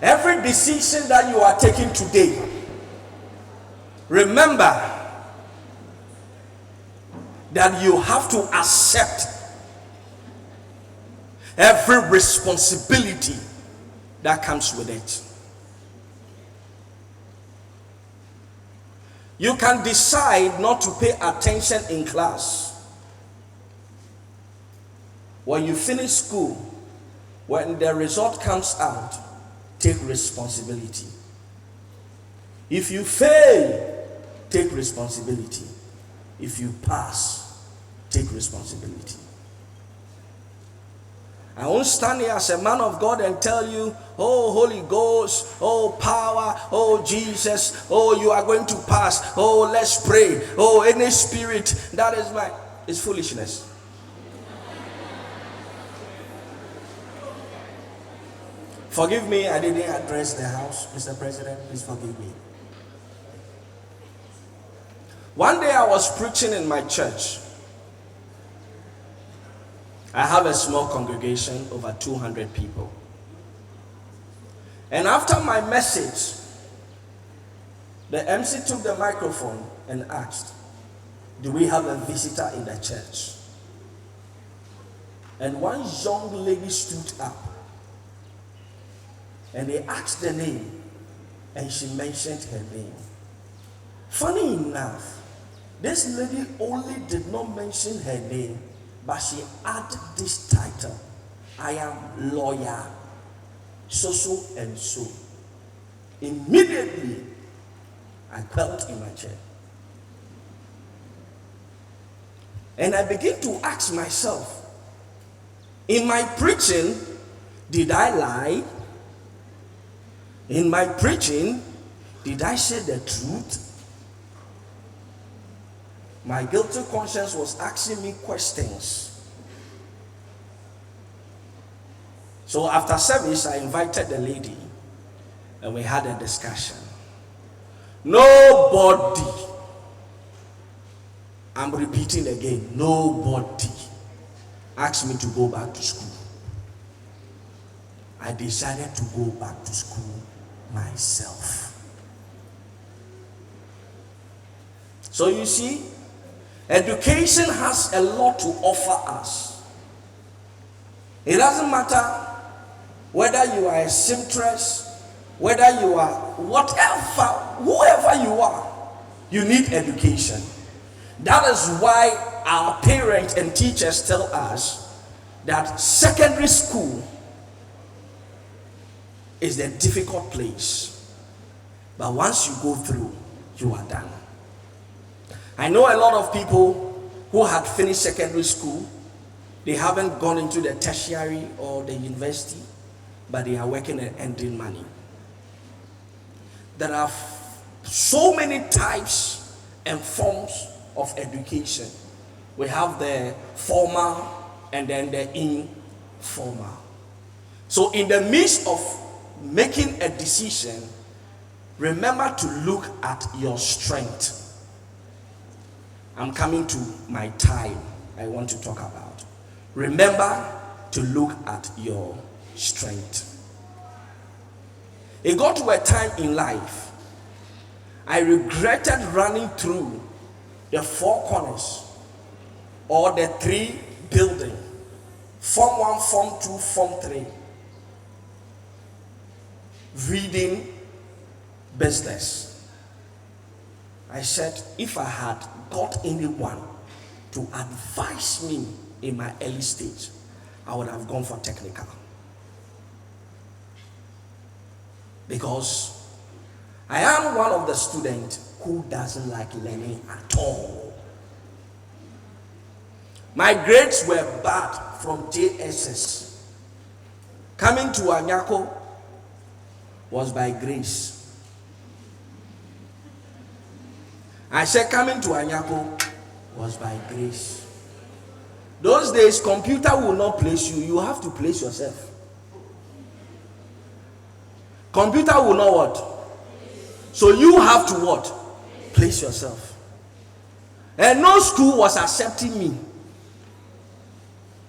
Every decision that you are taking today, remember that you have to accept every responsibility that comes with it. You can decide not to pay attention in class. When you finish school, when the result comes out, take responsibility. If you fail, take responsibility. If you pass, take responsibility. I won't stand here as a man of God and tell you, oh, Holy Ghost, oh, power, oh, Jesus, oh, you are going to pass, oh, let's pray, oh, any spirit that is mine. It's foolishness. Forgive me, I didn't address the house, Mr. President, please forgive me. One day I was preaching in my church. I have a small congregation, over 200 people. And after my message, the MC took the microphone and asked, do we have a visitor in the church? And one young lady stood up. And they asked the name, and she mentioned her name. Funny enough, this lady only did not mention her name, but she added this title: I am lawyer, so and so. Immediately, I felt in my chair. And I began to ask myself, in my preaching, did I lie? In my preaching, did I say the truth? My guilty conscience was asking me questions. So after service, I invited the lady and we had a discussion. Nobody, I'm repeating again, nobody asked me to go back to school. I decided to go back to school myself. So you see, education has a lot to offer us. It doesn't matter whether you are a seamstress, whether you are whatever, whoever you are, you need education. That is why our parents and teachers tell us that secondary school is the difficult place. But once you go through, you are done. I know a lot of people who had finished secondary school, they haven't gone into the tertiary or the university, but they are working and earning money. There are so many types and forms of education. We have the formal and then the informal. So in the midst of making a decision, remember to look at your strength. I'm coming to my time I want to talk about. Remember to look at your strength. It got to a time in life I regretted running through the four corners or the three buildings, Form 1, Form 2, Form 3, reading business. I said, if I had got anyone to advise me in my early stage, I would have gone for technical. Because I am one of the students who doesn't like learning at all. My grades were bad from JSS. Coming to Anyako was by grace. I said coming to Anyako was by grace. Those days, computer will not place you. You have to place yourself. Computer will not what? So you have to what? Place yourself. And no school was accepting me.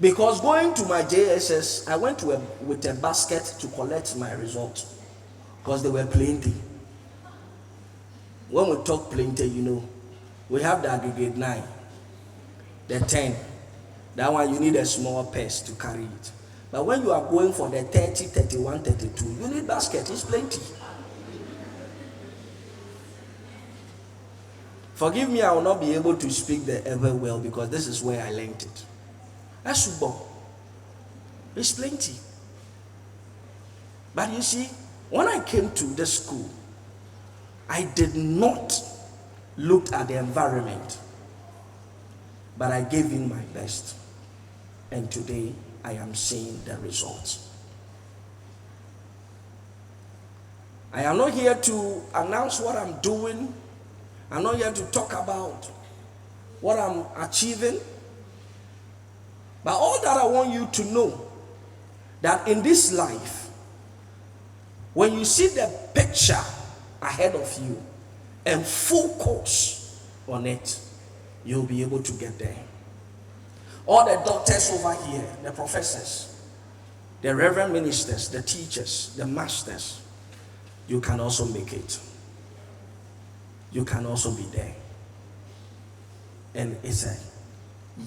Because going to my JSS, I went with a basket to collect my result. because they were plenty. When we talk plenty, we have the aggregate 9, the 10. That one you need a small purse to carry it. But when you are going for the 30, 31, 32, you need basket. It's plenty. Forgive me, I will not be able to speak the ever well because this is where I learned it. That's football. It's plenty. But you see, when I came to the school, I did not look at the environment, but I gave in my best. And today, I am seeing the results. I am not here to announce what I'm doing. I'm not here to talk about what I'm achieving. But all that I want you to know, that in this life, when you see the picture ahead of you and focus on it, you'll be able to get there. All the doctors over here, the professors, the reverend ministers, the teachers, the masters, you can also make it. You can also be there. And it's a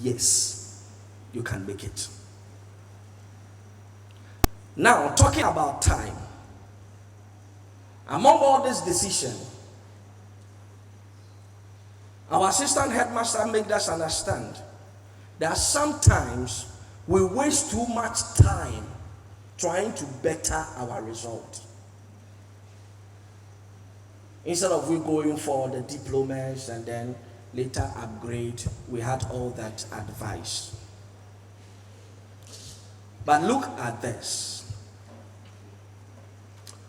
yes, you can make it. Now, talking about time, among all this decision, our assistant headmaster made us understand that sometimes we waste too much time trying to better our result. Instead of we going for the diplomas and then later upgrade, we had all that advice. But look at this.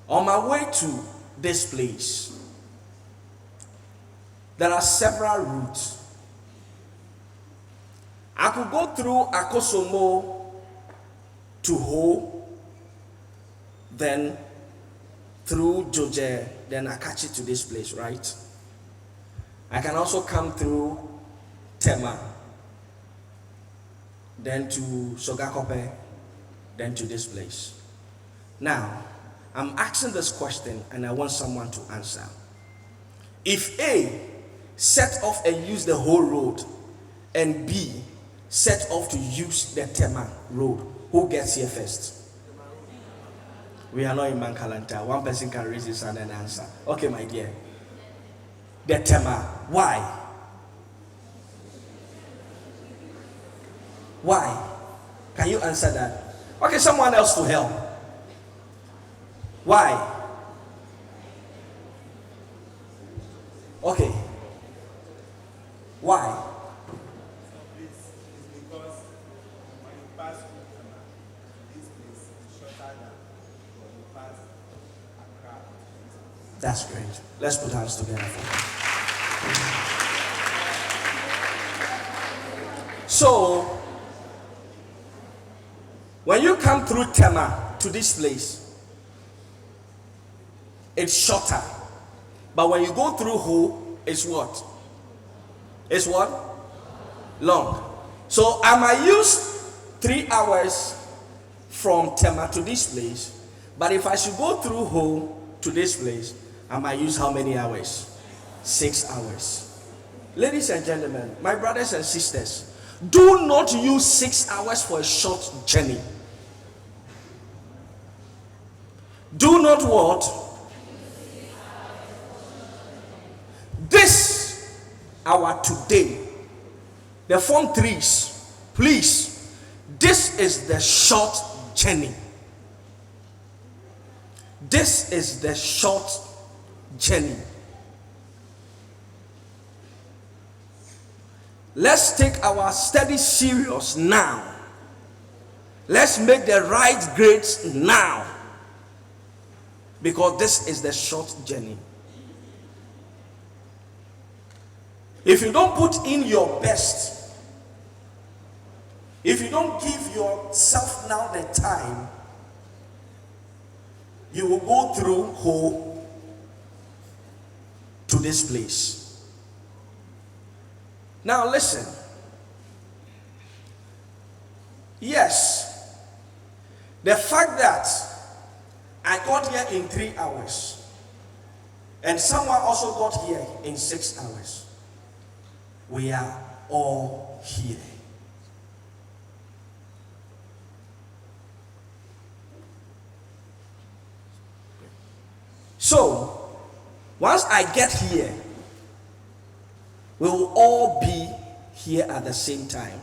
On my way to this place, there are several routes. I could go through Akosomo to Ho, then through Joje, then I catch it to this place, right? I can also come through Tema, then to Sogakope, then to this place. Now, I'm asking this question and I want someone to answer. If A set off and use the whole road and B set off to use the Tema road, who gets here first? We are not in Mankalanta. One person can raise his hand and answer. Okay, my dear. The Tema. Why? Why? Can you answer that? Okay, someone else to help. Why? Okay. Why? It's because when you pass through Tema, this place is shorter than when you pass Accra. That's great. Let's put hands together for that. So, when you come through Tema to this place, it's shorter. But when you go through Ho, it's what? It's what? Long. So I might use 3 hours from Tema to this place. But if I should go through Ho to this place, I might use how many hours? 6 hours. Ladies and gentlemen, my brothers and sisters, do not use 6 hours for a short journey. Do not what? This hour today, the form 3s, please, this is the short journey. This is the short journey. Let's take our study serious now. Let's make the right grades now. Because this is the short journey. If you don't put in your best, if you don't give yourself now the time, you will go through Ho to this place. Now listen. Yes, the fact that I got here in 3 hours. And someone also got here in 6 hours. We are all here. So, once I get here, we will all be here at the same time.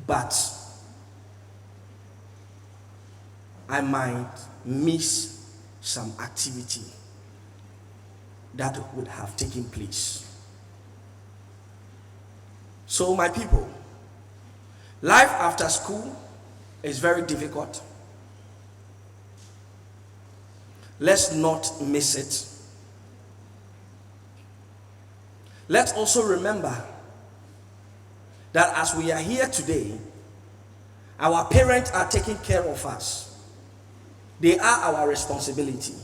But I might miss some activity that would have taken place. So, my people, life after school is very difficult. Let's not miss it. Let's also remember that as we are here today, our parents are taking care of us. They are our responsibility.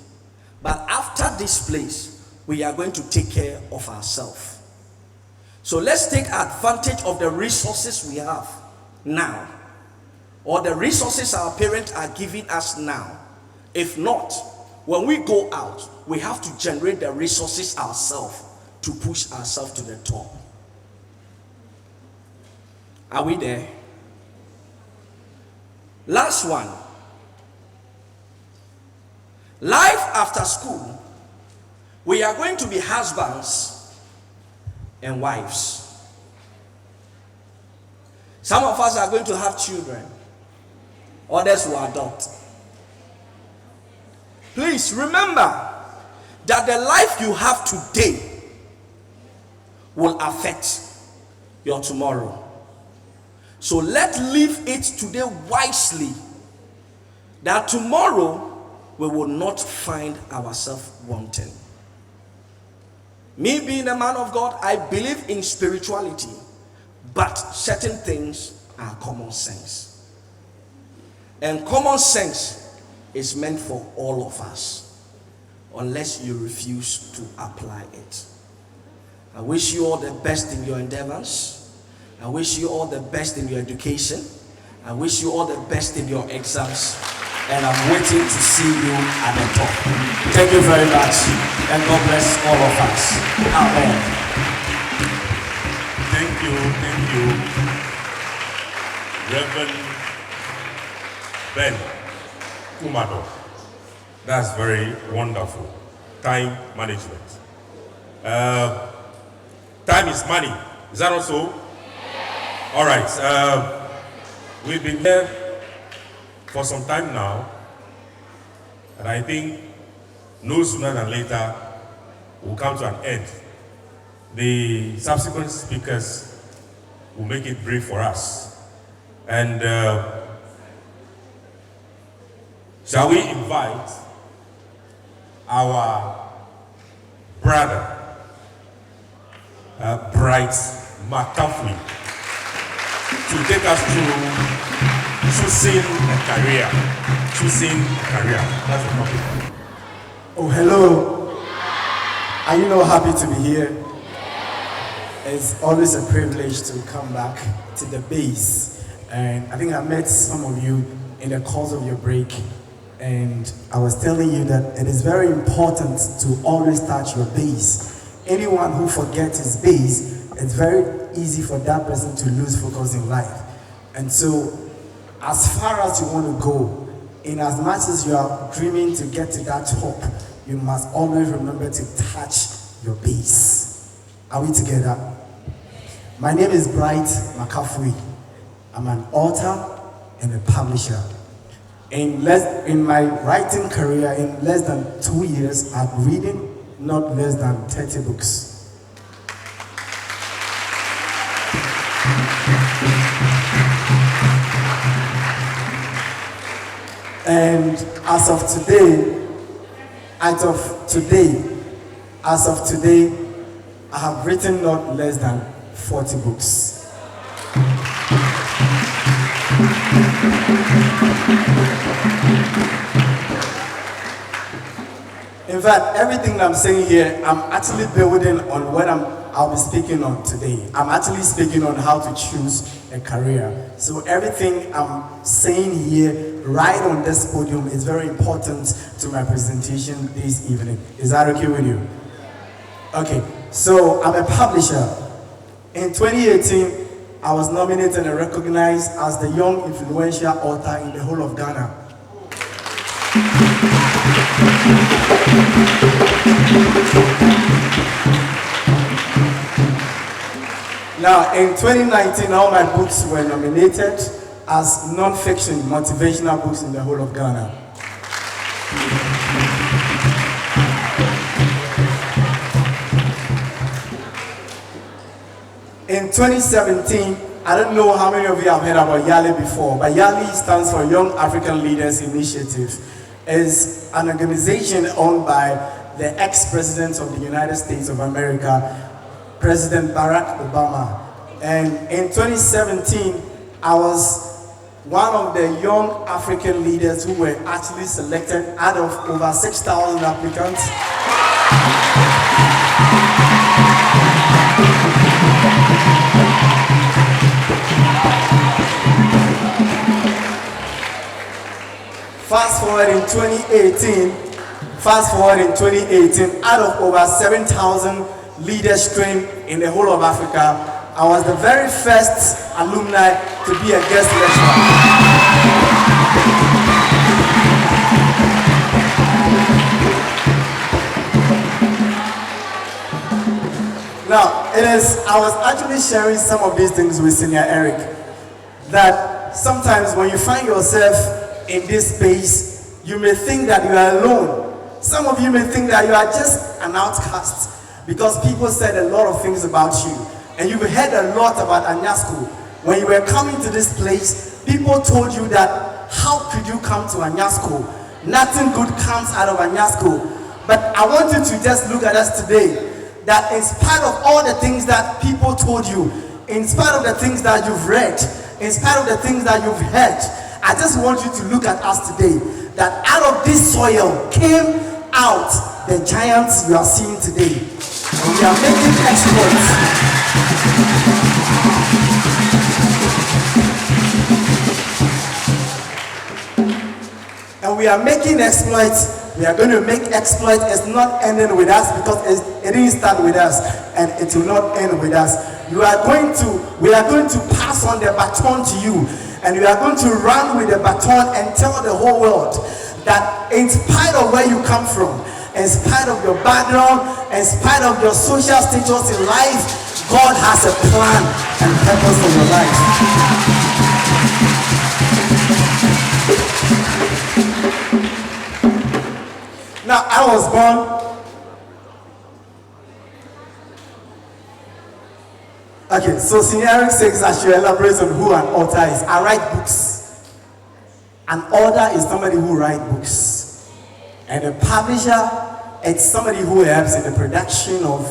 But after this place, we are going to take care of ourselves. So let's take advantage of the resources we have now, or the resources our parents are giving us now. If not, when we go out, we have to generate the resources ourselves to push ourselves to the top. Are we there? Last one. Life after school, we are going to be husbands and wives. Some of us are going to have children, others will adopt. Please remember that the life you have today will affect your tomorrow. So let's live it today wisely, that tomorrow we will not find ourselves wanting. Me being a man of God, I believe in spirituality, but certain things are common sense. And common sense is meant for all of us, unless you refuse to apply it. I wish you all the best in your endeavors. I wish you all the best in your education. I wish you all the best in your exams. And I'm waiting to see you at the top. Thank you very much. And God bless all of us. Amen. Thank you. Reverend Ben Kumado. That's very wonderful. Time management. Time is money. Is that also? All right. We've been here for some time now, and I think no sooner than later we'll come to an end. The subsequent speakers will make it brief for us. And shall we invite our brother, Bright McCaffrey, to take us through choosing a career. That's the topic. Oh, hello. Are you not happy to be here? It's always a privilege to come back to the base. And I think I met some of you in the course of your break. And I was telling you that it is very important to always touch your base. Anyone who forgets his base, it's very easy for that person to lose focus in life. And so, as far as you want to go, in as much as you are dreaming to get to that top, you must always remember to touch your base. Are we together? My name is Bright McCaffrey. I'm an author and a publisher. In my writing career, in less than 2 years, I've written not less than 30 books. And as of today, I have written not less than 40 books. In fact, everything I'm saying here, I'm actually building on what I'm I'll be speaking on today. I'm actually speaking on how to choose a career. So everything I'm saying here, right on this podium, is very important to my presentation this evening. Is that okay with you? Okay, so I'm a publisher. In 2018, I was nominated and recognized as the Young Influential Author in the whole of Ghana. Now, in 2019, all my books were nominated as non-fiction motivational books in the whole of Ghana. In 2017, I don't know how many of you have heard about YALI before, but YALI stands for Young African Leaders Initiative. It's an organization owned by the ex-president of the United States of America, President Barack Obama. And in 2017, I was one of the young African leaders who were actually selected out of over 6,000 applicants. Fast forward in 2018, out of over 7,000 leaders trained in the whole of Africa, I was the very first alumni to be a guest lecturer. Now, I was actually sharing some of these things with Senior Eric, that sometimes when you find yourself in this space, you may think that you are alone. Some of you may think that you are just an outcast because people said a lot of things about you. And you've heard a lot about Anyasco. When you were coming to this place, people told you that, how could you come to Anyasco? Nothing good comes out of Anyasco. But I want you to just look at us today, that in spite of all the things that people told you, in spite of the things that you've read, in spite of the things that you've heard, I just want you to look at us today, that out of this soil came out the giants you are seeing today. And we are making exploits. And we are making exploits. We are going to make exploits. It's not ending with us because it didn't start with us, and it will not end with us. We are going to pass on the baton to you, and we are going to run with the baton and tell the whole world that in spite of where you come from, in spite of your background, in spite of your social status in life, God has a plan and purpose for your life. Now, I was born okay, so Senior Eric says I should elaborate on who an author is. I write books. An author is somebody who writes books. And a publisher, it's somebody who helps in the production of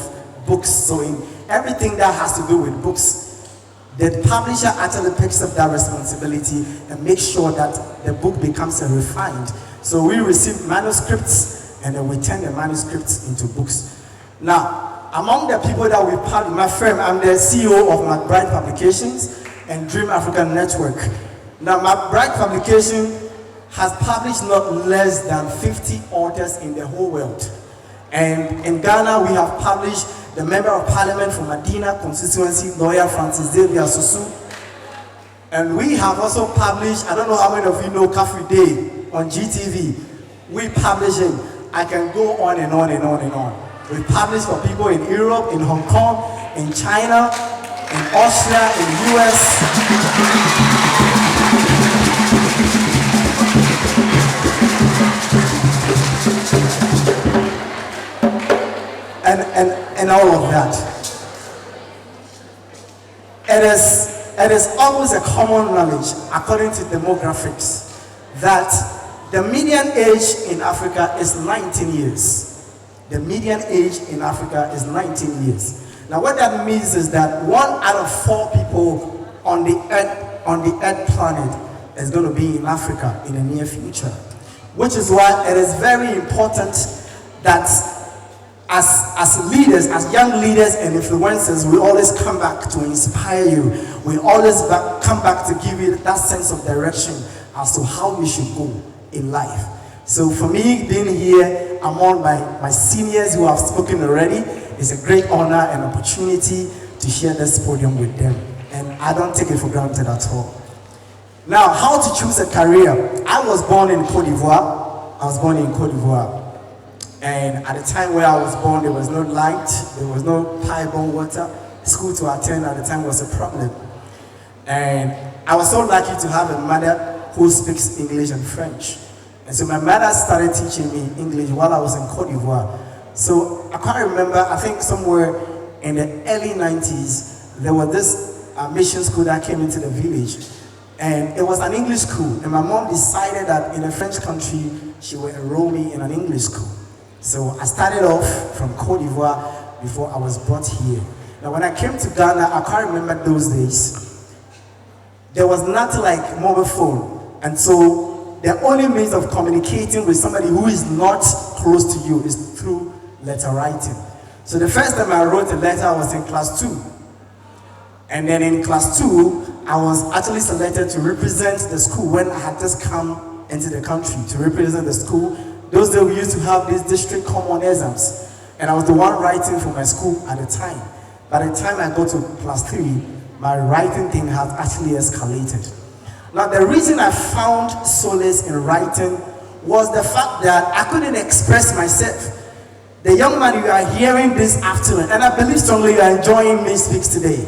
books. So in everything that has to do with books, the publisher actually picks up that responsibility and makes sure that the book becomes refined. So we receive manuscripts and then we turn the manuscripts into books. Now, among the people that we publish, my firm, I'm the CEO of McBride Publications and Dream African Network. Now, McBride Publication has published not less than 50 authors in the whole world. And in Ghana, we have published the Member of Parliament from Medina constituency, lawyer Francis Xavier Susu. And we have also published, I don't know how many of you know Cafe Day on GTV. We publish it. I can go on and on and on and on. We publish for people in Europe, in Hong Kong, in China, in Austria, in the US. And all of that. It is almost a common knowledge, according to demographics, that the median age in Africa is 19 years. The median age in Africa is 19 years. Now what that means is that 1 out of 4 people on the Earth planet is going to be in Africa in the near future. Which is why it is very important that as as leaders, as young leaders and influencers, we always come back to inspire you. We always come back to give you that sense of direction as to how you should go in life. So for me, being here among my seniors who have spoken already, it's a great honor and opportunity to share this podium with them. And I don't take it for granted at all. Now, how to choose a career. I was born in Cote d'Ivoire. And at the time where I was born, there was no light, there was no pipe-borne water. School to attend at the time was a problem. And I was so lucky to have a mother who speaks English and French. And so my mother started teaching me English while I was in Cote d'Ivoire. So I can't remember, I think somewhere in the early 90s, there was this mission school that came into the village. And it was an English school. And my mom decided that in a French country, she would enroll me in an English school. So I started off from Cote d'Ivoire before I was brought here. Now when I came to Ghana, I can't remember those days. There was nothing like mobile phone. And so the only means of communicating with somebody who is not close to you is through letter writing. So the first time I wrote a letter, I was in class 2. And then in class 2, I was actually selected to represent the school when I had just come into the country to represent the school. Those days we used to have these district common exams. And I was the one writing for my school at the time. By the time I got to class 3, my writing thing had actually escalated. Now the reason I found solace in writing was the fact that I couldn't express myself. The young man you are hearing this afternoon, and I believe strongly you are enjoying me speak today.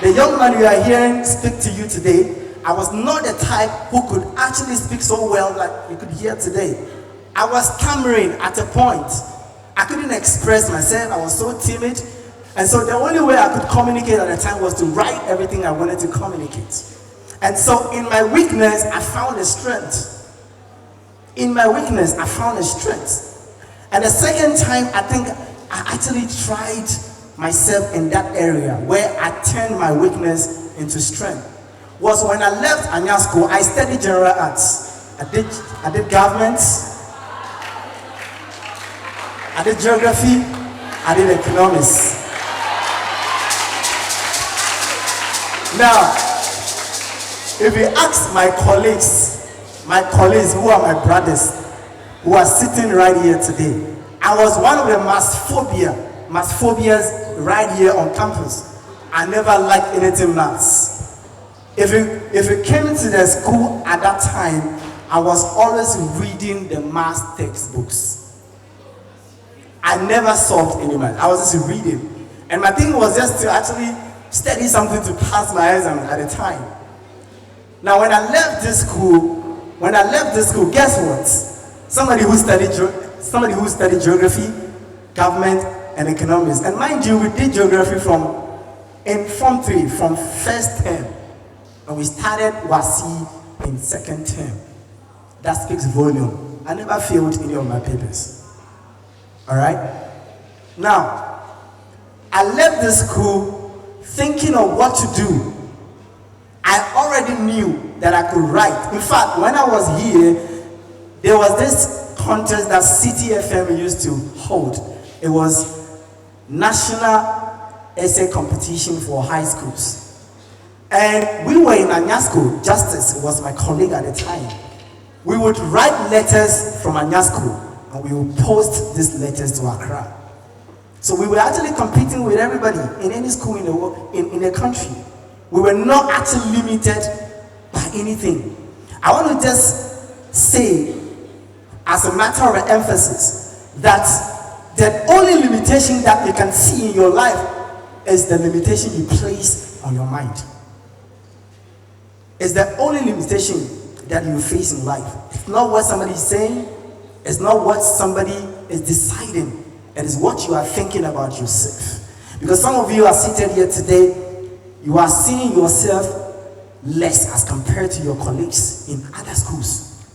The young man you are hearing speak to you today, I was not the type who could actually speak so well that you could hear today. I was stammering at a point. I couldn't express myself. I was so timid. And so the only way I could communicate at the time was to write everything I wanted to communicate. And so in my weakness, I found a strength. In my weakness, I found a strength. And the second time, I think I actually tried myself in that area where I turned my weakness into strength was when I left Anya School. I studied general arts. I did government, I did geography, I did economics. Now, if you ask my colleagues who are my brothers, who are sitting right here today, I was one of the math phobias right here on campus. I never liked anything maths. If you came to the school at that time, I was always reading the math textbooks. I never solved any math. I was just reading. And my thing was just to actually study something to pass my exams at the time. Now when I left this school, guess what? Somebody who studied geography, government, and economics. And mind you, we did geography in Form 3, from first term. And we started WASI in second term. That speaks volume. I never failed any of my papers. Alright? Now, I left the school thinking of what to do. I already knew that I could write. In fact, when I was here, there was this contest that City FM used to hold. It was National Essay Competition for high schools. And we were in Anya School. Justice was my colleague at the time. We would write letters from Anya School and we would post these letters to Accra. So we were actually competing with everybody in any school in the country. We were not actually limited by anything. I want to just say, as a matter of emphasis, that the only limitation that you can see in your life is the limitation you place on your mind. It's the only limitation that you face in life. It's not what somebody is saying. It's not what somebody is deciding. It is what you are thinking about yourself. Because some of you are seated here today, you are seeing yourself less as compared to your colleagues in other schools.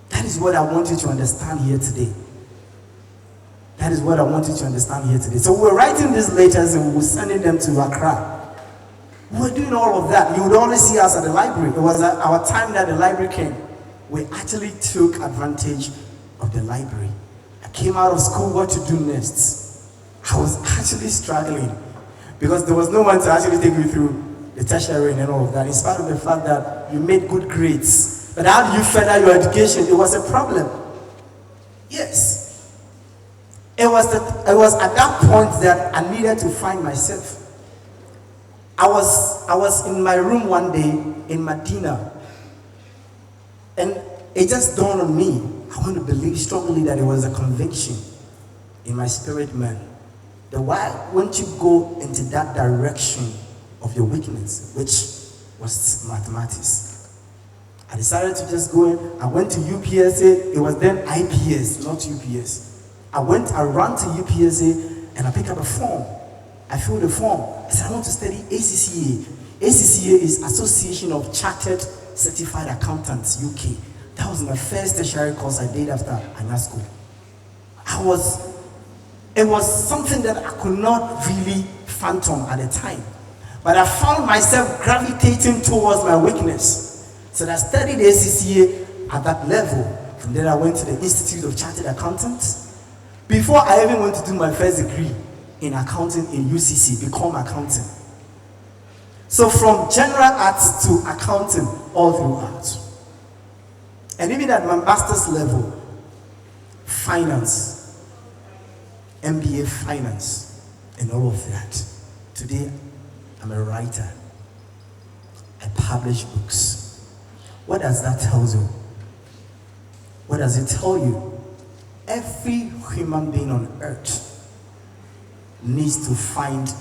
That is what I want you to understand here today. That is what I want you to understand here today. So we're writing these letters and we're sending them to Accra. We're doing all of that. You would only see us at the library. It was our time that the library came. We actually took advantage of the library. came out of school, what to do next? I was actually struggling because there was no one to actually take me through the tertiary and all of that, in spite of the fact that you made good grades. But how do you further your education? It was a problem. Yes. It was at that point that I needed to find myself. I was in my room one day in Medina, and it just dawned on me. I want to believe strongly that it was a conviction in my spirit, man. That why won't you go into that direction of your weakness, which was mathematics? I decided to just go in. I went to UPSA. It was then IPS, not UPS. I ran to UPSA and I picked up a form. I filled the form. I said, I want to study ACCA. ACCA is Association of Chartered Certified Accountants, UK. That was my first tertiary course I did after high school. It was something that I could not really fathom at the time. But I found myself gravitating towards my weakness. So I studied ACCA at that level. From there I went to the Institute of Chartered Accountants. Before I even went to do my first degree in accounting in UCC, become accounting. So from general arts to accounting all throughout. And even at my master's level, finance, MBA finance, and all of that. Today, I'm a writer. I publish books. What does that tell you? What does it tell you? Every human being on earth needs to find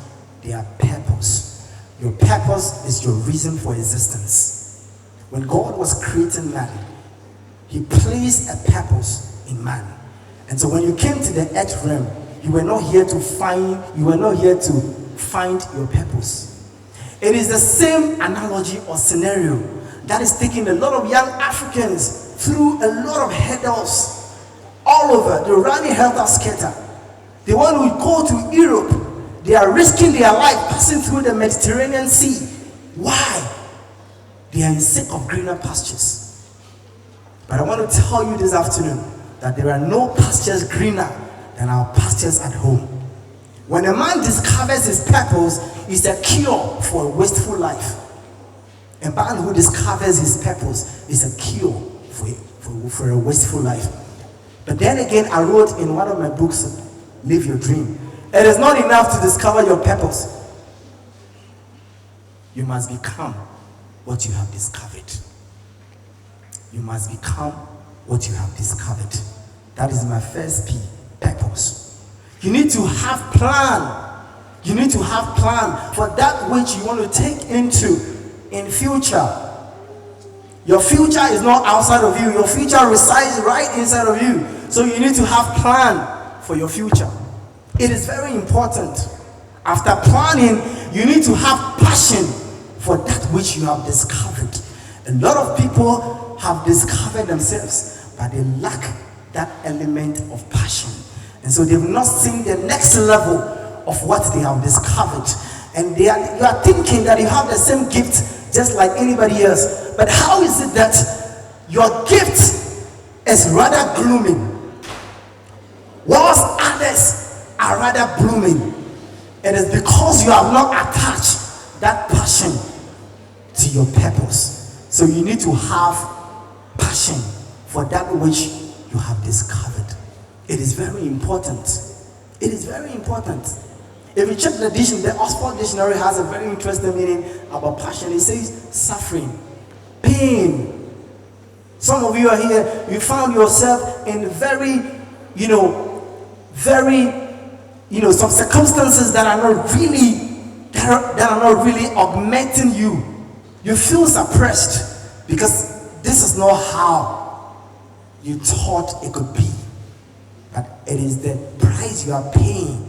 their purpose. Your purpose is your reason for existence. When God was creating man, He placed a purpose in man. And so when you came to the earth realm, you were not here to find your purpose. It is the same analogy or scenario that is taking a lot of young Africans through a lot of hurdles all over. They're running helter-skelter. They want to go to Europe. They are risking their life passing through the Mediterranean Sea. Why? They are in search of greener pastures. But I want to tell you this afternoon that there are no pastures greener than our pastures at home. When a man discovers his purpose, it's a cure for a wasteful life. A man who discovers his purpose is a cure for a wasteful life. But then again, I wrote in one of my books, Live Your Dream. It is not enough to discover your purpose. You must become what you have discovered. You must become what you have discovered. That is my first P, purpose. You need to have plan. You need to have plan for that which you want to take into in future. Your future is not outside of you. Your future resides right inside of you. So you need to have plan for your future. It is very important. After planning, you need to have passion for that which you have discovered. A lot of people have discovered themselves, but they lack that element of passion. And so they've not seen the next level of what they have discovered. And you are thinking that you have the same gift just like anybody else. But how is it that your gift is rather gloomy, whilst others are rather blooming? It is because you have not attached that passion to your purpose. So you need to have passion for that which you have discovered. It is very important. It is very important. If you check the dictionary, the Oxford Dictionary has a very interesting meaning about passion. It says suffering, pain. Some of you are here, you found yourself in some circumstances that are not really augmenting you. You feel suppressed because this is not how you thought it could be. But it is the price you are paying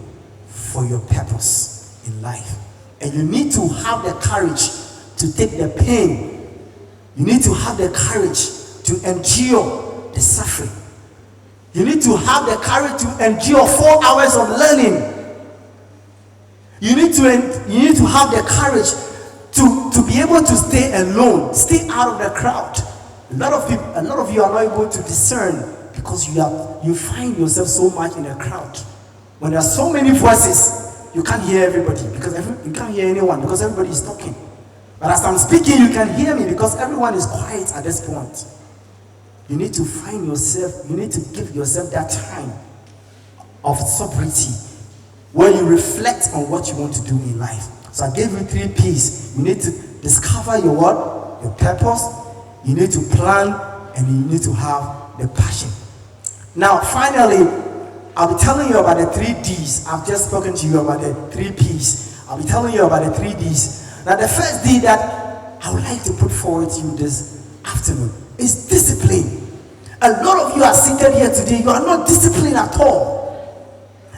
for your purpose in life. And you need to have the courage to take the pain. You need to have the courage to endure the suffering. You need to have the courage to endure 4 hours of learning. You need to have the courage to be able to stay alone, stay out of the crowd. A lot of you are not able to discern because you find yourself so much in a crowd. When there are so many voices, you can't hear everybody because you can't hear anyone because everybody is talking. But as I'm speaking, you can hear me because everyone is quiet at this point. You need to find yourself, you need to give yourself that time of sobriety where you reflect on what you want to do in life. So I gave you 3 P's. You need to discover your what? Your purpose. You need to plan, and you need to have the passion. Now, finally, I'll be telling you about the 3 D's. I've just spoken to you about the 3 P's. I'll be telling you about the 3 D's. Now, the first D that I would like to put forward to you this afternoon is discipline. A lot of you are seated here today, you are not disciplined at all.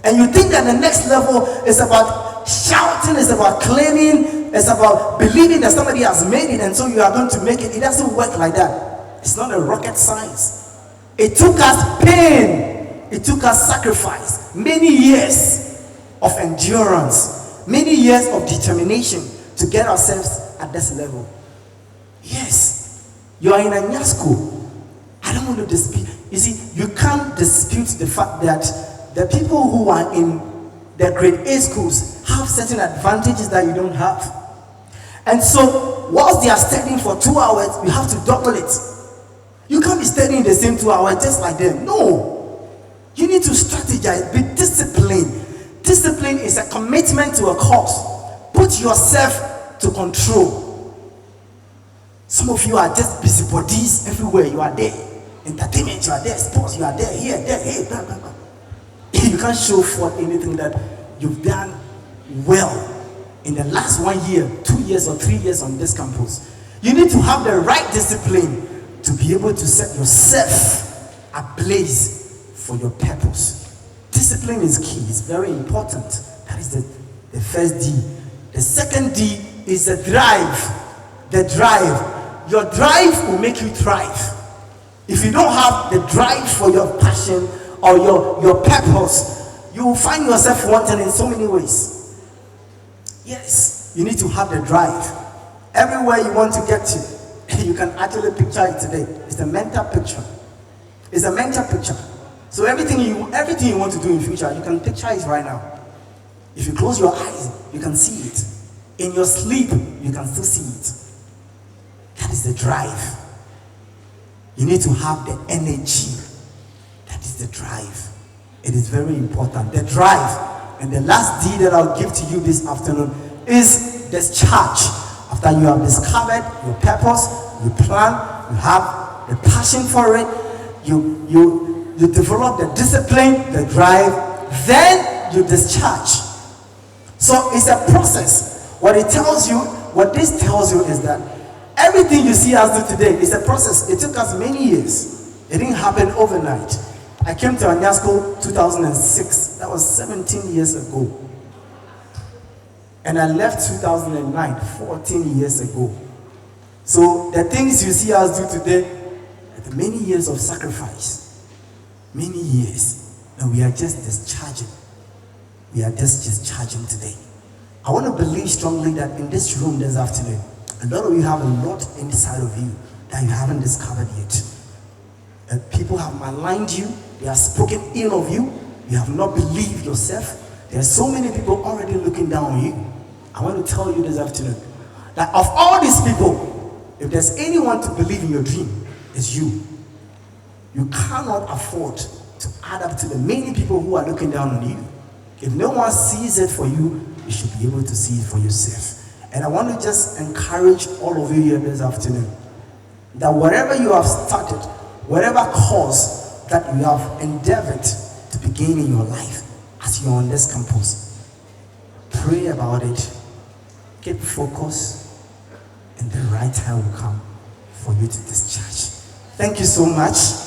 And you think that the next level is about shouting, it's about claiming, it's about believing that somebody has made it and so you are going to make it. It doesn't work like that. It's not a rocket science. It took us pain. It took us sacrifice. Many years of endurance. Many years of determination to get ourselves at this level. Yes, you are in a new school. I don't want to dispute. You see, you can't dispute the fact that the people who are in the grade A schools have certain advantages that you don't have. And so, whilst they are studying for 2 hours, you have to double it. You can't be studying the same 2 hours just like them. No. You need to strategize, be disciplined. Discipline is a commitment to a cause. Put yourself to control. Some of you are just busybodies everywhere. You are there. Entertainment, you are there. Sports, you are there. Here, there, here, blah, blah, blah. You can't show forth anything that you've done well in the last 1 year, 2 years, or 3 years on this campus. You need to have the right discipline to be able to set yourself ablaze for your purpose. Discipline is key. It's very important. That is the first D. The second D is the drive. The drive. Your drive will make you thrive. If you don't have the drive for your passion or your purpose, you will find yourself wanting in so many ways. Yes, you need to have the drive. Everywhere you want to get to, you can actually picture it today. It's a mental picture. It's a mental picture. So everything you want to do in future, you can picture it right now. If you close your eyes, you can see it. In your sleep, you can still see it. That is the drive. You need to have the energy. That is the drive. It is very important. The drive. And the last D that I'll give to you this afternoon is discharge. After you have discovered your purpose, you plan, you have the passion for it, you develop the discipline, the drive, then you discharge. So it's a process. What this tells you is that everything you see us do today is a process. It took us many years. It didn't happen overnight. I came to ANOSA 2006. That was 17 years ago. And I left 2009, 14 years ago. So the things you see us do today are many years of sacrifice. Many years. And we are just discharging. We are just discharging today. I want to believe strongly that in this room this afternoon, a lot of you have a lot inside of you that you haven't discovered yet. People have maligned you. They have spoken ill of you. You have not believed yourself. There are so many people already looking down on you. I want to tell you this afternoon that of all these people, if there's anyone to believe in your dream, it's you. You cannot afford to add up to the many people who are looking down on you. If no one sees it for you, you should be able to see it for yourself. And I want to just encourage all of you here this afternoon that whatever you have started, whatever cause that you have endeavored to begin in your life as you're on this campus, pray about it, keep focused, and the right time will come for you to discharge. Thank you so much.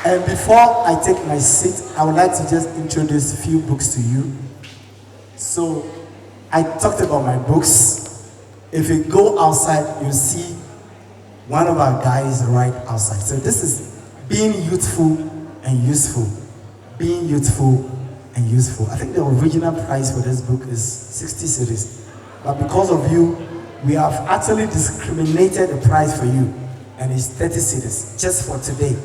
And before I take my seat, I would like to just introduce a few books to you. So, I talked about my books. If you go outside, you see one of our guys right outside. So this is Being Youthful and Useful. Being Youthful and Useful. I think the original price for this book is 60 cedis. but because of you, we have actually discriminated the price for you, and it's 30 cedis just for today.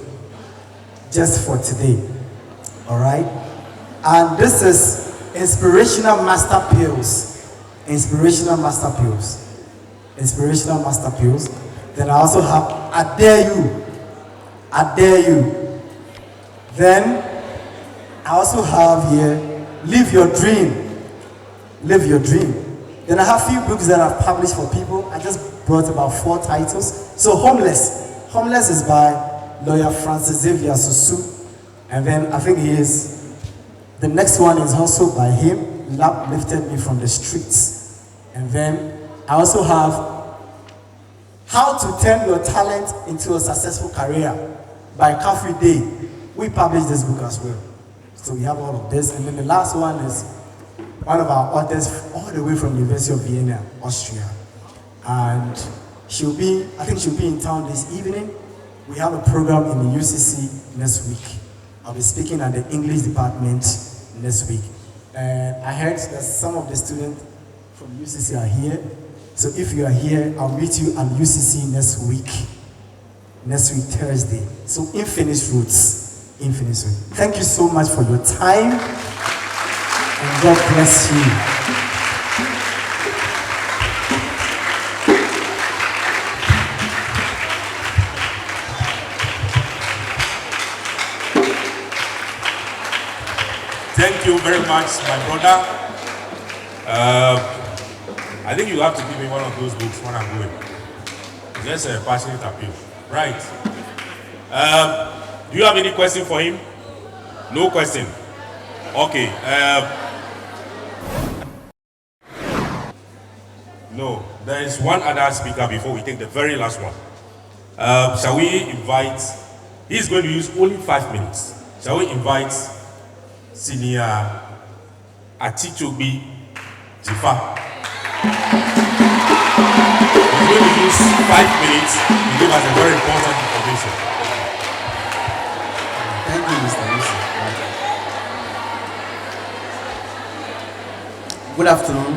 Just for today. All right? And this is Inspirational Master Pills. Inspirational Master Pills. Inspirational Master Pills. Then I also have I Dare You. I Dare You. Then I also have here Live Your Dream. Live Your Dream. Then I have a few books that I've published for people. I just brought about 4 titles. So Homeless. Homeless is by lawyer Francis Xavier Susu. And then I think the next one is also by him, Love Lifted Me from the Streets. And then I also have How to Turn Your Talent into a Successful Career by Kafri Day. We published this book as well. So we have all of this. And then the last one is one of our authors all the way from the University of Vienna, Austria. And I think she'll be in town this evening. We have a program in the UCC next week. I'll be speaking at the English department next week. And I heard that some of the students from UCC are here. So if you are here, I'll meet you at UCC next week. Next week, Thursday. So Infinite Roots. Infinite Roots. Thank you so much for your time. And God bless you. Thank you very much, my brother. I think you have to give me one of those books when I'm going. Just a passionate appeal. Right. Do you have any question for him? No question. Okay. No. There is one other speaker before we take the very last one. Shall we invite? He's going to use only 5 minutes. Shall we invite Senior Atichobi Jifa? He's going to use 5 minutes to give us a very important information. Thank you, Mr. Lucy. Good afternoon.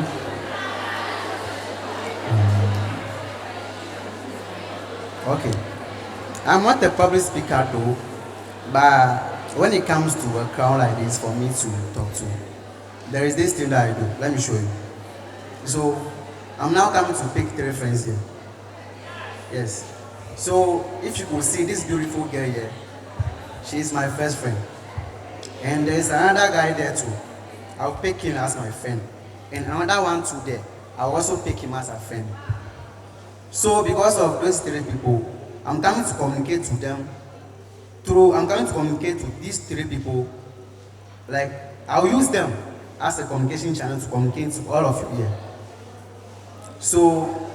Okay. I'm not a public speaker though, but when it comes to a crowd like this for me to talk to, there is this thing that I do. Let me show you. So I'm now coming to pick 3 friends here. Yes. So if you could see this beautiful girl here, she is my first friend. And there's another guy there too. I'll pick him as my friend. And another one too there. I'll also pick him as a friend. So because of those 3 people, I'm coming to communicate to them I'm going to communicate with these 3 people. Like, I'll use them as a communication channel to communicate to all of you here. So,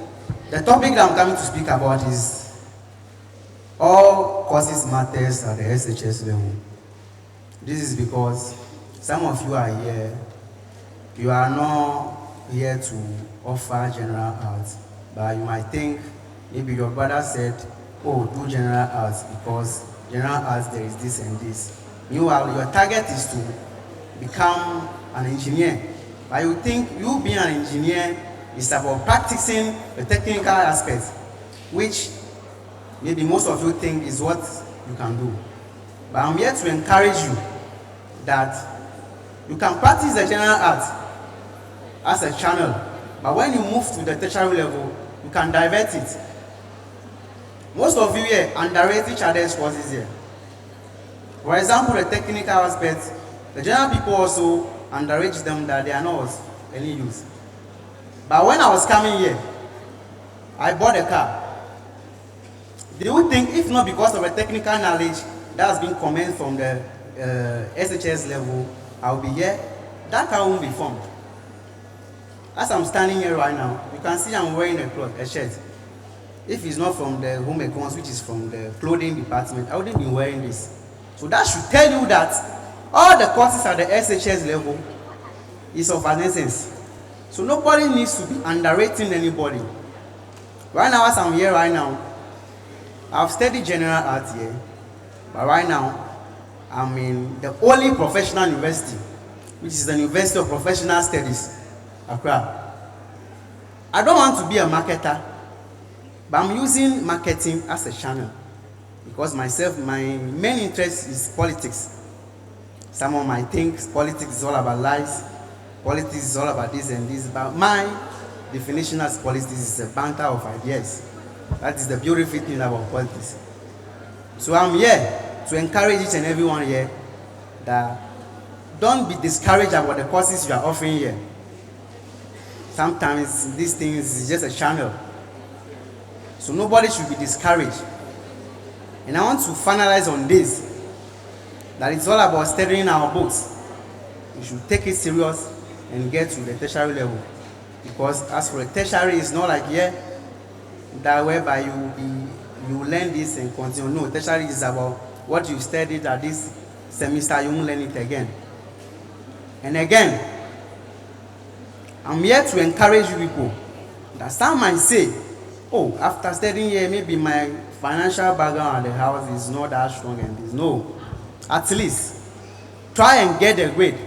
the topic that I'm coming to speak about is all courses matters at the SHS level. This is because some of you are here, you are not here to offer general arts, but you might think maybe your brother said, oh, do general arts because general arts there is this and this. Meanwhile, your target is to become an engineer. But you think you being an engineer is about practicing the technical aspects, which maybe most of you think is what you can do. But I'm here to encourage you that you can practice the general arts as a channel, but when you move to the tertiary level, you can divert it. Most of you here underrate each other's courses here. For example, the technical aspects, the general people also underrate them that they are not of any use. But when I was coming here, I bought a car. Do you think if not because of a technical knowledge that has been commenced from the SHS level, I'll be here? That car won't be formed. As I'm standing here right now, you can see I'm wearing a shirt. If it's not from the home econs, which is from the clothing department, I wouldn't be wearing this. So that should tell you that all the courses at the SHS level is of an essence. So nobody needs to be underrating anybody. Right now, as I'm here right now, I've studied general arts here, but right now, I'm in the only professional university, which is the University of Professional Studies, Accra. I don't want to be a marketer, but I'm using marketing as a channel because myself, my main interest is politics. Someone might think politics is all about lies, politics is all about this and this, but my definition as politics is a banter of ideas. That is the beautiful thing about politics. So I'm here to encourage each and everyone here that don't be discouraged about the courses you are offering here. Sometimes these things is just a channel. So nobody should be discouraged. And I want to finalize on this, that it's all about studying our books. You should take it serious and get to the tertiary level. Because as for the tertiary, it's not like that whereby you learn this and continue. No, tertiary is about what you studied at this semester, you won't learn it again. And again, I'm here to encourage you people that some might say, oh, after studying here, maybe my financial background at the house is not that strong and this. No, at least try and get a grade.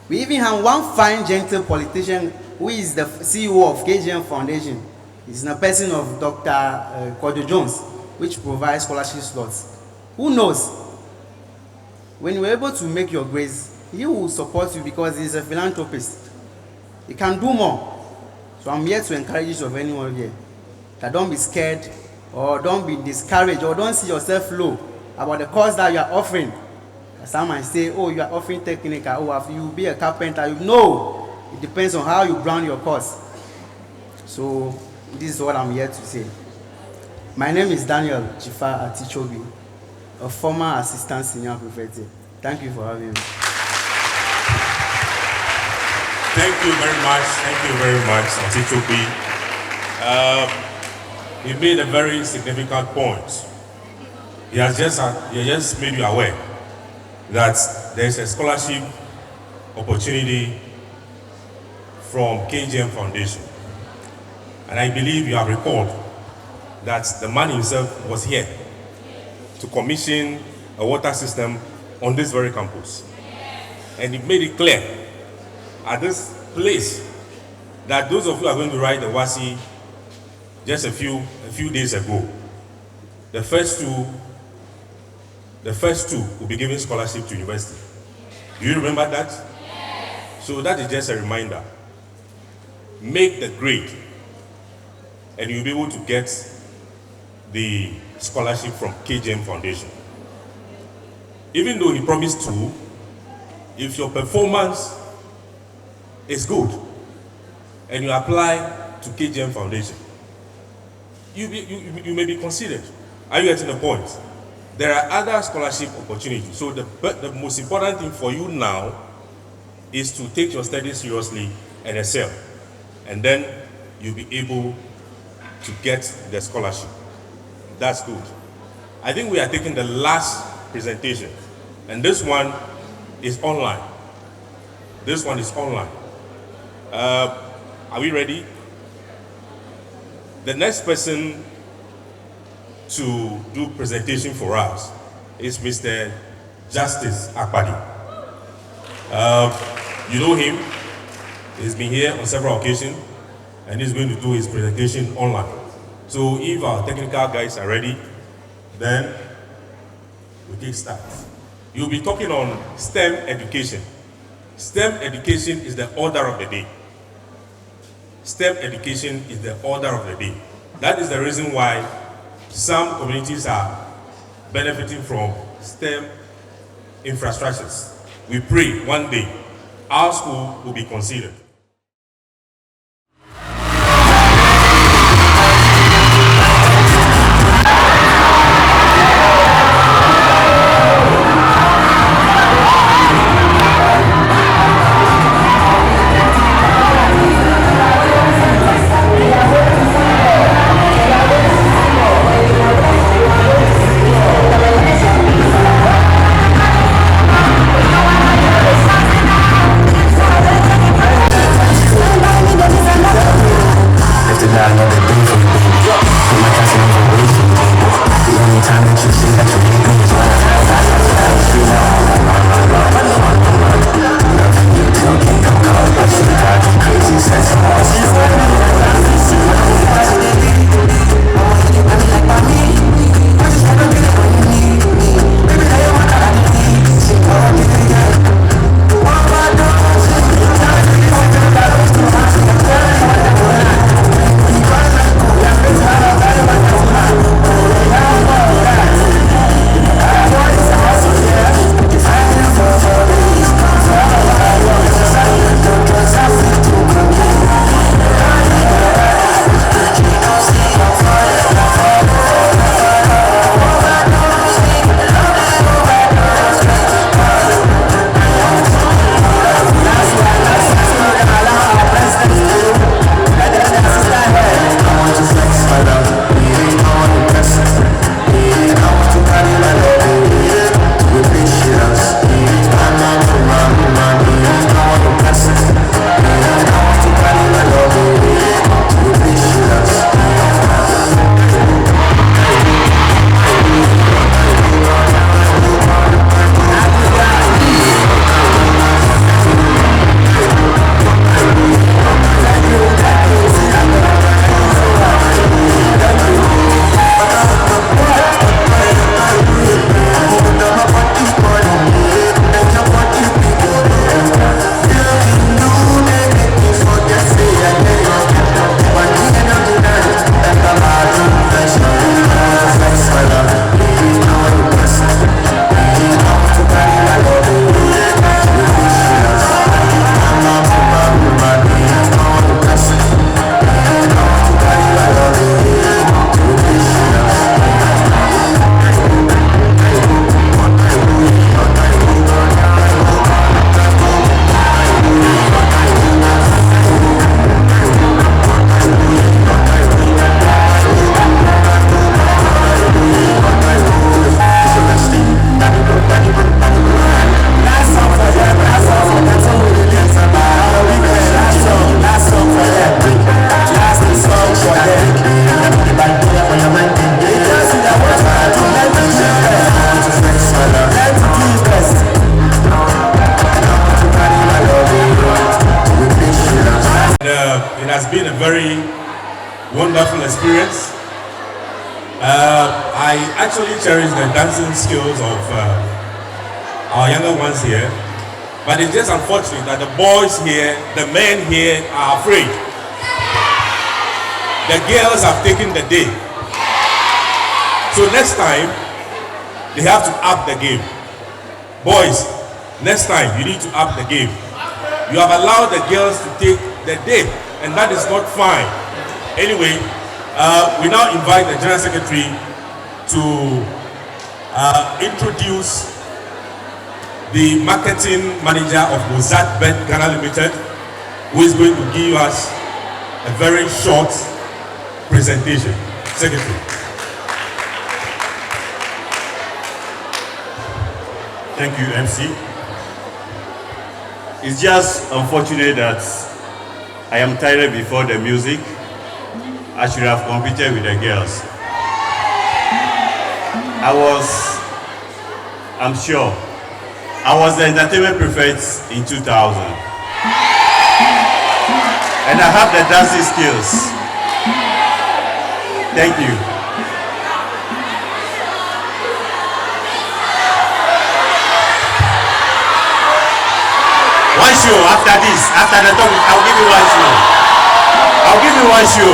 We even have one fine, gentle politician who is the CEO of KGM Foundation. He's the person of Dr. Kojo Jones, which provides scholarship slots. Who knows? When you're able to make your grades, he will support you because he's a philanthropist. He can do more. So I'm here to encourage each of anyone here that don't be scared or don't be discouraged or don't see yourself low about the course that you are offering. Some might say, oh, you are offering technical, oh, if you be a carpenter. No, it depends on how you brand your course. So this is what I'm here to say. My name is Daniel Chifa Atichobi, a former assistant senior prefect. Thank you for having me. Thank you very much, Atichobi. He made a very significant point. He has just made you aware that there is a scholarship opportunity from KGM Foundation. And I believe you have recalled that the man himself was here to commission a water system on this very campus. And he made it clear at this place that those of you who are going to write the WASI just a few days ago, the first two will be given scholarship to university. Do you remember that? Yes. So that is just a reminder. Make the grade and you'll be able to get the scholarship from KGM Foundation. Even though he promised to, if your performance is good and you apply to KGM Foundation, you may be considered. Are you getting the point? There are other scholarship opportunities. So the most important thing for you now is to take your studies seriously and excel. And then you'll be able to get the scholarship. That's good. I think we are taking the last presentation. And this one is online. This one is online. Are we ready? The next person to do presentation for us is Mr. Justice Akpadi. You know him. He's been here on several occasions and he's going to do his presentation online. So if our technical guys are ready, then we can start. You'll be talking on STEM education. STEM education is the order of the day. STEM education is the order of the day. That is the reason why some communities are benefiting from STEM infrastructures. We pray one day our school will be considered. experience. I actually cherish the dancing skills of our younger ones here, but it's just unfortunate that the boys here, the men here are afraid. The girls have taken the day. So next time, they have to up the game. Boys, next time you need to up the game. You have allowed the girls to take the day, and that is not fine. Anyway, we now invite the General Secretary to introduce the marketing manager of Mozart Bet Ghana Limited, who is going to give us a very short presentation. Secretary. Thank you, MC. It's just unfortunate that I am tired before the music. I should have competed with the girls. I'm sure, I was the entertainment prefect in 2000. And I have the dancing skills. Thank you. One show after this, after the talk, I'll give you one show. I'll give you one show.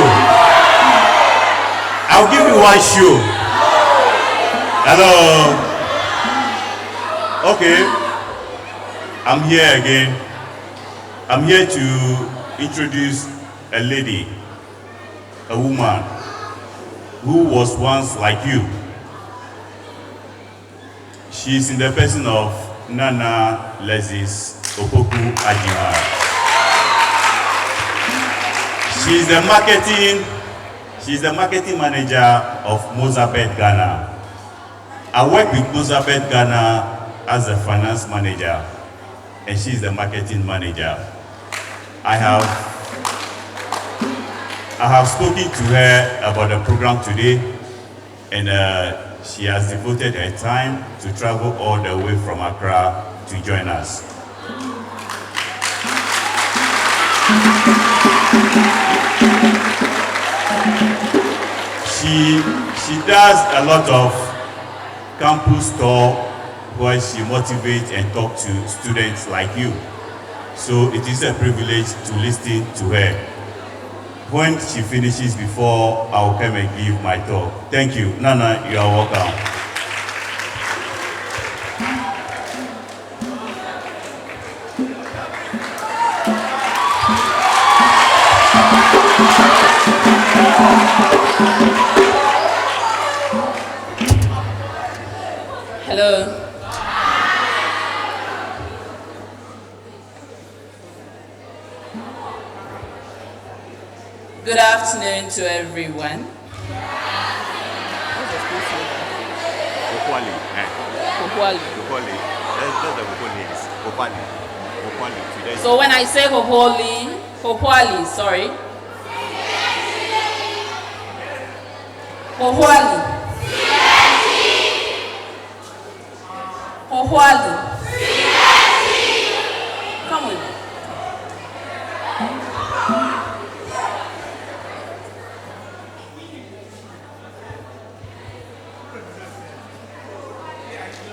I'll give you one show. Hello. Okay. I'm here again. I'm here to introduce a lady, a woman who was once like you. She's in the person of Nana Lesis Opoku Ajima. She's the marketing manager of Mozabet Ghana. I work with Mozabet Ghana as a finance manager, and she's the marketing manager. I have spoken to her about the program today, and she has devoted her time to travel all the way from Accra to join us. She does a lot of campus talk where she motivates and talks to students like you. So it is a privilege to listen to her. When she finishes, before I'll come and give my talk. Thank you. Nana, you are welcome. Hello. Good afternoon to everyone. Kokwali. Hohwali. Kokwali. That's the Kokwali. Kokwali. So when I say Hohwali, sorry. Hohwali. Hohwali. Come with me.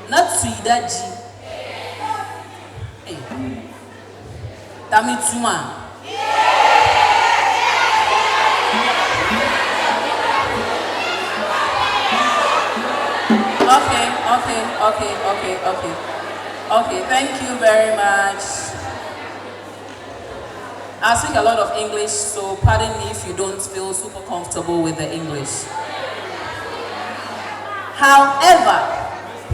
Not Swedaji. Hey. Tamituma. Okay, thank you very much. I speak a lot of English, so pardon me if you don't feel super comfortable with the English. However,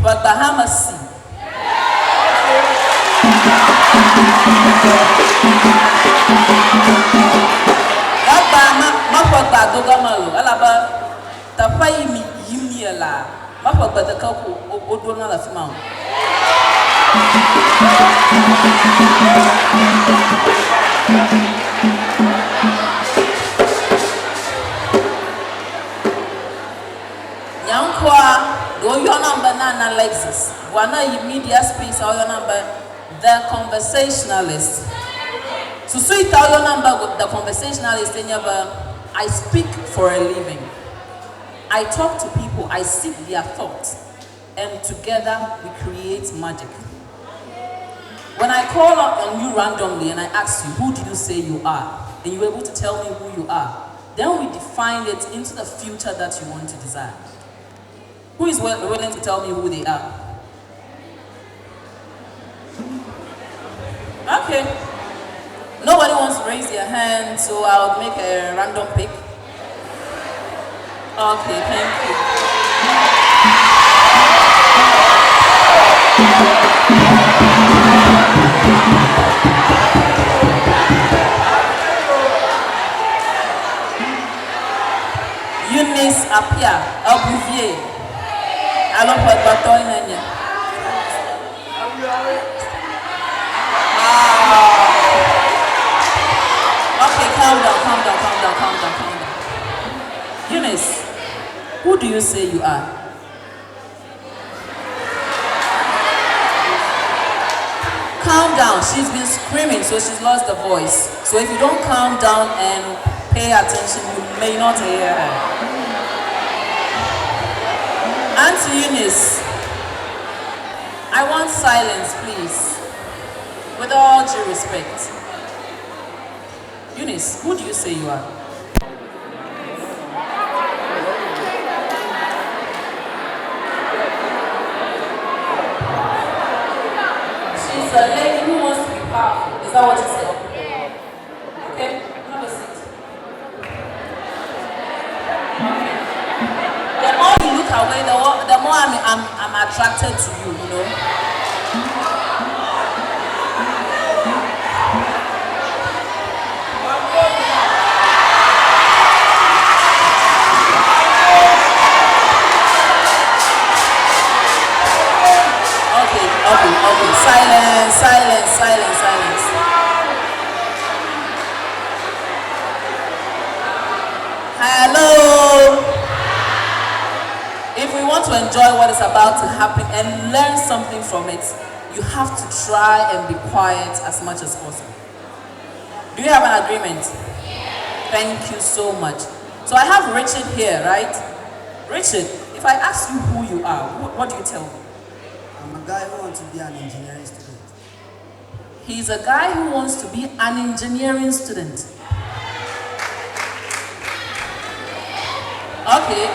but Bahamas go your number Nana Lexus. Wana you media space or your number the conversationalist. So sweet your number with the conversationalist in your I speak for a living. I talk to people, I seek their thoughts, and together we create magic. When I call on you randomly and I ask you, who do you say you are? And you're able to tell me who you are. Then we define it into the future that you want to desire. Who is willing to tell me who they are? Okay. Nobody wants to raise their hand, so I'll make a random pick. Okay, thank you. Eunice Apia, Abuvier. Alors, pas de bataille, nanya. Okay, calm down. Eunice, who do you say you are? Calm down. She's been screaming, so she's lost the voice. So if you don't calm down and pay attention, you may not hear her. Auntie Eunice, I want silence, please. With all due respect. Eunice, who do you say you are? She's a lady who wants to be powerful. Is that what you said? Okay, have a seat. The more you look away, the more I'm attracted to you, you know. Okay. Silence. Hello. If we want to enjoy what is about to happen and learn something from it, you have to try and be quiet as much as possible. Do you have an agreement? Thank you so much. So I have Richard here, right? Richard, if I ask you who you are, what do you tell me? I'm a guy who wants to be an engineering student. He's a guy who wants to be an engineering student. Okay,